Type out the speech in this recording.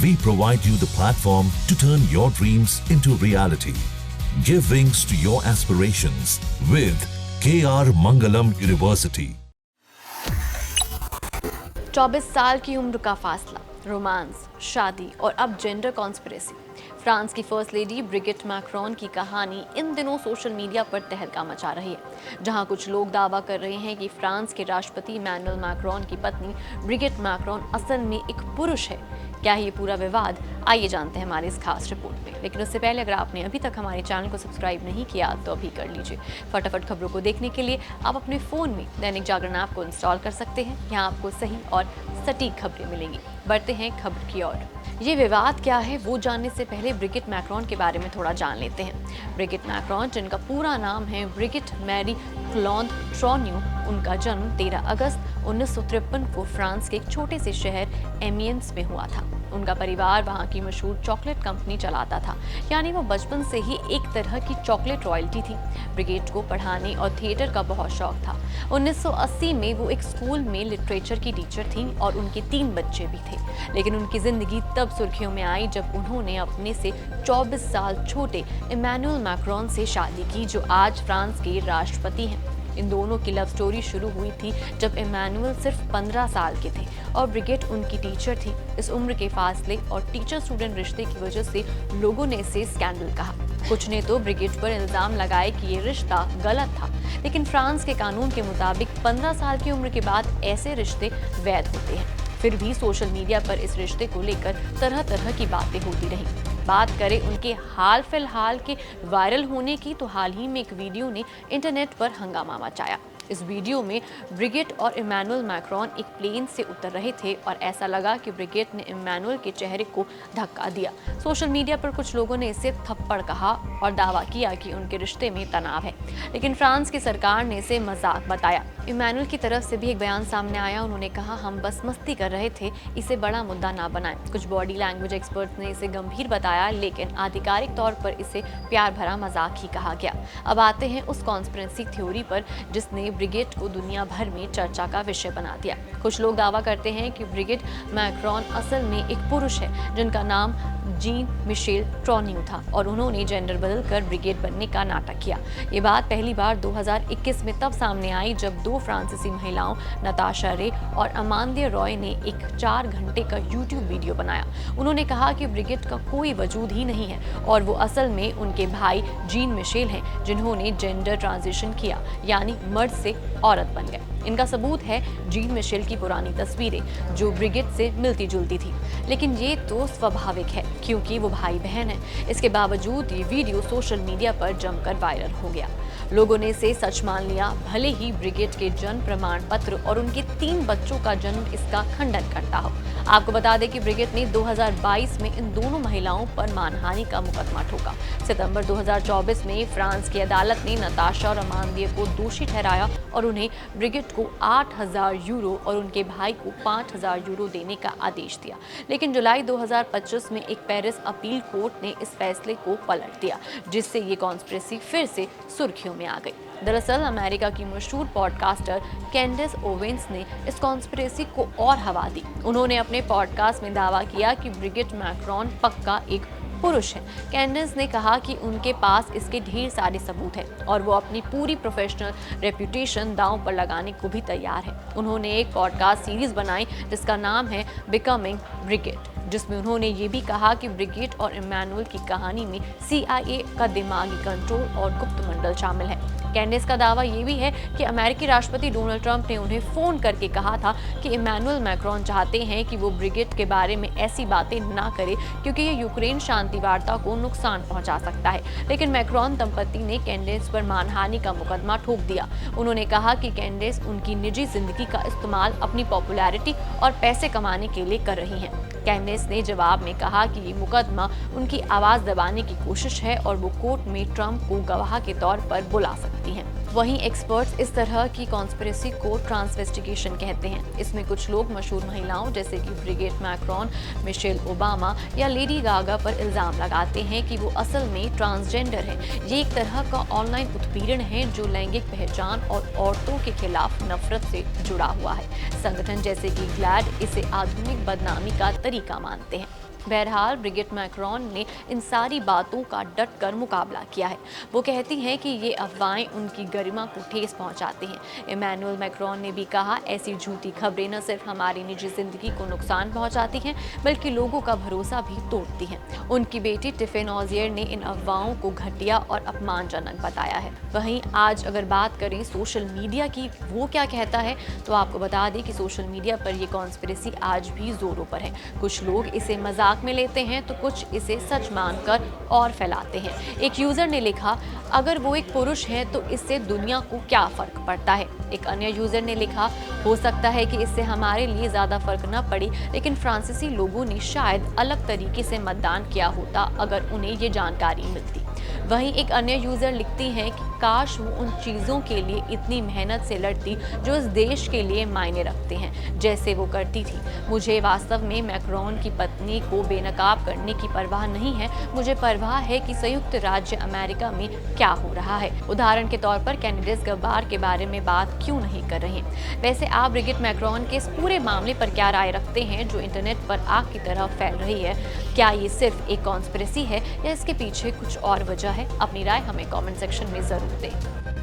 We provide you the platform to turn your dreams into reality. Give wings to your aspirations with KR Mangalam University. 24 साल की उम्र का फासला, romance, शादी और अब जेंडर कॉन्स्पिरेसी। फ्रांस की फर्स्ट लेडी ब्रिगिट मैक्रोन की कहानी इन दिनों सोशल मीडिया पर तहलका मचा रही है, जहां कुछ लोग दावा कर रहे हैं कि फ्रांस के राष्ट्रपति इमैनुअल मैक्रोन की पत्नी ब्रिगिट मैक्रोन असल में एक पुरुष है। क्या है ये पूरा विवाद? आइए जानते हैं हमारे इस खास रिपोर्ट में। लेकिन उससे पहले अगर आपने अभी तक हमारे चैनल को सब्सक्राइब नहीं किया तो अभी कर लीजिए। फटाफट खबरों को देखने के लिए आप अपने फ़ोन में दैनिक जागरण ऐप को इंस्टॉल कर सकते हैं। यहाँ आपको सही और सटीक खबरें मिलेंगी। बढ़ते हैं खबर की ओर। ये विवाद क्या है वो जानने से पहले ब्रिगिट मैक्रोन के बारे में थोड़ा जान लेते हैं। ब्रिगिट मैक्रोन, जिनका पूरा नाम है ब्रिगिट मैरी क्लॉद ट्रॉन्यू, उनका जन्म 13 अगस्त 1953 को फ्रांस के एक छोटे से शहर एमियंस में हुआ था। उनका परिवार वहाँ की मशहूर चॉकलेट कंपनी चलाता था, यानी वो बचपन से ही एक तरह की चॉकलेट रॉयल्टी थी। ब्रिगिट को पढ़ाने और थिएटर का बहुत शौक था। 1980 में वो एक स्कूल में लिटरेचर की टीचर थी और उनके 3 बच्चे भी थे। लेकिन उनकी जिंदगी तब सुर्खियों में आई जब उन्होंने अपने से 24 साल छोटे इमैनुअल मैक्रोन से शादी की, जो आज फ्रांस के राष्ट्रपति हैं। इन दोनों की लव स्टोरी शुरू हुई थी जब इमैनुअल सिर्फ 15 साल के थे और ब्रिगिट उनकी टीचर थी। इस उम्र के फासले और टीचर स्टूडेंट रिश्ते की वजह से लोगों ने इसे स्कैंडल कहा। कुछ ने तो ब्रिगिट पर इल्जाम लगाए कि ये रिश्ता गलत था, लेकिन फ्रांस के कानून के मुताबिक 15 साल की उम्र के बाद ऐसे रिश्ते वैध होते हैं। फिर भी सोशल मीडिया पर इस रिश्ते को लेकर तरह तरह की बातें होती रहीं। बात करें उनके हाल फिलहाल के वायरल होने की, तो हाल ही में एक वीडियो ने इंटरनेट पर हंगामा मचाया। इस वीडियो में ब्रिगिट और इमैनुअल मैक्रोन एक प्लेन से उतर रहे थे और ऐसा लगा कि ब्रिगिट ने इमैनुअल के चेहरे को धक्का दिया। सोशल मीडिया पर कुछ लोगों ने इसे थप्पड़ कहा और दावा किया कि उनके रिश्ते में तनाव है, लेकिन फ्रांस की सरकार ने इसे मजाक बताया। इमैनुअल की तरफ से भी एक बयान सामने आया। उन्होंने कहा, हम बस मस्ती कर रहे थे, इसे बड़ा मुद्दा ना बनाएं। कुछ बॉडी लैंग्वेज एक्सपर्ट्स ने इसे गंभीर बताया, लेकिन आधिकारिक तौर पर इसे प्यार भरा मजाक ही कहा गया। अब आते हैं उस कॉन्स्पिरेसी थ्योरी पर जिसने ब्रिगिट को दुनिया भर में चर्चा का विषय बना दिया। कुछ लोग दावा करते हैं कि ब्रिगिट मैक्रोन असल में एक पुरुष है जिनका नाम जीन मिशेल ट्रॉन्यू था और उन्होंने जेंडर बदलकर ब्रिगिट बनने का नाटक किया। ये बात पहली बार 2021 में तब सामने आई जब 2 फ्रांसीसी महिलाओं नताशा रे और अमांदिया रॉय ने एक 4 घंटे का यूट्यूब वीडियो बनाया। उन्होंने कहा कि ब्रिगिट का कोई वजूद ही नहीं है और वो असल में उनके भाई जीन मिशेल हैं, जिन्होंने जेंडर ट्रांजिशन किया, यानी मर्द से औरत बन गए। इनका सबूत है जीन मिशेल की पुरानी तस्वीरें जो ब्रिगिट से मिलती जुलती थी, लेकिन ये तो स्वाभाविक है क्योंकि वो भाई बहन है। इसके बावजूद ये वीडियो सोशल मीडिया पर जमकर वायरल हो गया। लोगों ने इसे सच मान लिया, भले ही ब्रिगिट के जन्म प्रमाण पत्र और उनके 3 बच्चों का जन्म इसका खंडन करता हो। आपको बता दें कि ब्रिगिट ने 2022 में इन दोनों महिलाओं पर मानहानि का मुकदमा ठोका। सितंबर 2024 में फ्रांस की अदालत ने नताशा और अमांदिया को दोषी ठहराया और उन्हें ब्रिगिट को 8,000 यूरो और उनके भाई को 5,000 यूरो देने का आदेश दिया। लेकिन जुलाई 2025 में एक पेरिस अपील कोर्ट ने इस फैसले को पलट दिया, जिससे ये कॉन्स्पिरेसी फिर से सुर्खियों में आ गई। दरअसल अमेरिका की मशहूर पॉडकास्टर कैंडेस ओवेंस ने इस कॉन्स्पिरेसी को और हवा दी। उन्होंने अपने पॉडकास्ट में दावा किया कि ब्रिगिट मैक्रोन पक्का एक पुरुष है। कैंडेस ने कहा कि उनके पास इसके ढेर सारे सबूत हैं और वो अपनी पूरी प्रोफेशनल रेप्यूटेशन दांव पर लगाने को भी तैयार है। उन्होंने एक पॉडकास्ट सीरीज बनाई जिसका नाम है बिकमिंग ब्रिगिट, जिसमें उन्होंने ये भी कहा कि ब्रिगिट और इमैनुअल की कहानी में CIA का दिमागी कंट्रोल और गुप्त मंडल शामिल है। कैंडेस का दावा ये भी है कि अमेरिकी राष्ट्रपति डोनाल्ड ट्रंप ने उन्हें फोन करके कहा था कि इमैनुअल मैक्रोन चाहते हैं कि वो ब्रिगिट के बारे में ऐसी बातें ना करे क्योंकि ये यूक्रेन शांति वार्ता को नुकसान पहुंचा सकता है। लेकिन मैक्रोन दंपति ने कैंडेस पर मानहानि का मुकदमा ठोक दिया। उन्होंने कहा कि कैंडेस उनकी निजी जिंदगी का इस्तेमाल अपनी पॉपुलैरिटी और पैसे कमाने के लिए कर रही हैं। कैंडेस ने जवाब में कहा कि ये मुकदमा उनकी आवाज दबाने की कोशिश है और वो कोर्ट में ट्रंप को गवाह के तौर पर बुला सकती हैं। वहीं एक्सपर्ट्स इस तरह की कॉन्स्पिरेसी को ट्रांसवेस्टिगेशन कहते हैं। इसमें कुछ लोग मशहूर महिलाओं जैसे कि ब्रिगिट मैक्रोन, मिशेल ओबामा या लेडी गागा पर इल्जाम लगाते हैं कि वो असल में ट्रांसजेंडर है। ये एक तरह का ऑनलाइन उत्पीड़न है जो लैंगिक पहचान और औरतों के खिलाफ नफरत से जुड़ा हुआ है। संगठन जैसे कि ग्लैड इसे आधुनिक बदनामी का तरीका मानते हैं। बहरहाल ब्रिगिट मैक्रॉन ने इन सारी बातों का डट कर मुकाबला किया है। वो कहती हैं कि ये अफवाहें उनकी गरिमा को ठेस पहुंचाती हैं। इमैनुअल मैक्रॉन ने भी कहा, ऐसी झूठी खबरें न सिर्फ हमारी निजी जिंदगी को नुकसान पहुंचाती हैं बल्कि लोगों का भरोसा भी तोड़ती हैं। उनकी बेटी टिफिन ऑजियर ने इन अफवाहों को घटिया और अपमानजनक बताया है। वहीं आज अगर बात करें सोशल मीडिया की, वो क्या कहता है, तो आपको बता दें कि सोशल मीडिया पर ये कॉन्स्पिरेसी आज भी जोरों पर है। कुछ लोग इसे मजाक में लेते हैं तो कुछ इसे सच मानकर और फैलाते हैं। एक यूजर ने लिखा, अगर वो एक पुरुष है तो इससे दुनिया को क्या फर्क पड़ता है। एक अन्य यूजर ने लिखा, हो सकता है कि इससे हमारे लिए ज्यादा फर्क न पड़े, लेकिन फ्रांसीसी लोगों ने शायद अलग तरीके से मतदान किया होता अगर उन्हें ये जानकारी मिलती। वहीं एक अन्य यूजर लिखती हैं कि काश वो उन चीज़ों के लिए इतनी मेहनत से लड़ती जो इस देश के लिए मायने रखते हैं, जैसे वो करती थी। मुझे वास्तव में मैक्रॉन की पत्नी को बेनकाब करने की परवाह नहीं है, मुझे परवाह है कि संयुक्त राज्य अमेरिका में क्या हो रहा है। उदाहरण के तौर पर कैंडिडेट गब्बार के बारे में बात क्यों नहीं कर रहे हैं। वैसे आप ब्रिगिट मैक्रॉन के इस पूरे मामले पर क्या राय रखते हैं जो इंटरनेट पर आग की तरह फैल रही है? क्या ये सिर्फ एक कॉन्स्पिरेसी है या इसके पीछे कुछ और वजह है? अपनी राय हमें कमेंट सेक्शन में जरूर दें।